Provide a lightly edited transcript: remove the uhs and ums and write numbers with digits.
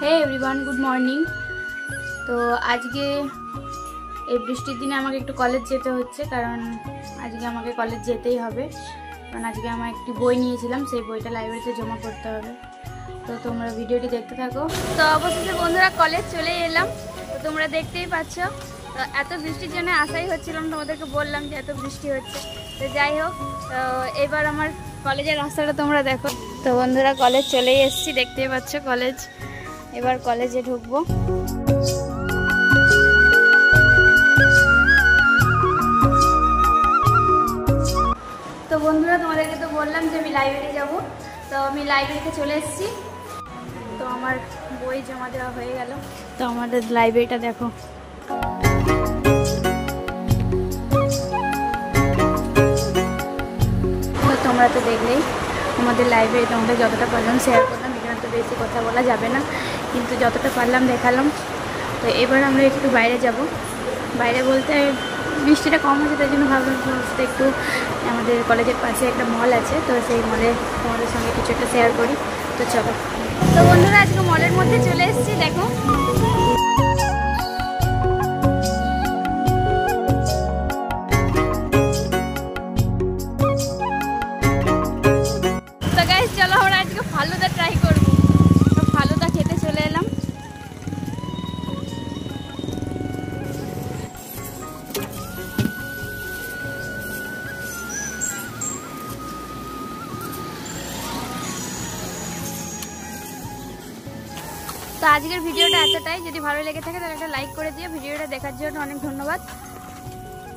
হে everyone, good morning. তো আজকে এই বৃষ্টির দিনে আমাকে একটু কলেজ যেতে হচ্ছে, কারণ আজকে আমাকে কলেজ যেতেই হবে। কারণ আজকে আমার একটি বই নিয়েছিলাম, সেই বইটা লাইব্রেরিতে জমা করতে হবে। তো তোমরা ভিডিওটি দেখতে থাকো। তো অবশেষে বন্ধুরা কলেজ চলে এলাম। তো তোমরা দেখতেই পাচ্ছ, তো এত বৃষ্টির জন্য আশাই হচ্ছিল না, তোমাদেরকে বললাম যে এত বৃষ্টি হচ্ছে। তো যাই হোক, তো এবার আমার কলেজের রাস্তাটা তোমরা দেখো। তো বন্ধুরা কলেজ চলেই এসেছি, দেখতেই পাচ্ছ কলেজ। এবার কলেজে ঢুকবো। তো বন্ধুরা তোমাদেরকে তো বললাম যে আমি লাইব্রেরি যাব, তো আমি লাইব্রেরিতে চলে এসেছি। তো আমার বই জমা দেওয়া হয়ে গেল। তো আমাদের লাইব্রেরিটা দেখো। তো তোমরা তো দেখলেই আমাদের লাইব্রেরি, তোমাদের যতটা পারলাম শেয়ার করলাম। এখানে তো বেশি কথা বলা যাবে না, কিন্তু যতটা পারলাম দেখালাম। তো এবার আমরা একটু বাইরে যাব। বাইরে বলতে বৃষ্টিটা কম হচ্ছে, তাই জন্য ভাবলাম তোমাদের সাথে একটু, আমাদের কলেজের পাশে একটা মল আছে, তো সেই মলে তোমাদের সঙ্গে কিছু একটা শেয়ার করি। তো চলো। তো বন্ধুরা আজকে মলের মধ্যে চলে এসেছি, দেখো। তো গাইস চলো আমরা আজকে ফালুদা ট্রাই করবো। তো ফালুদা খেতে চলে এলাম। তো আজকের ভিডিওটা এতটাই। যদি ভালো লেগে থাকে তাহলে একটা লাইক করে দিও। ভিডিওটা দেখার জন্য অনেক ধন্যবাদ।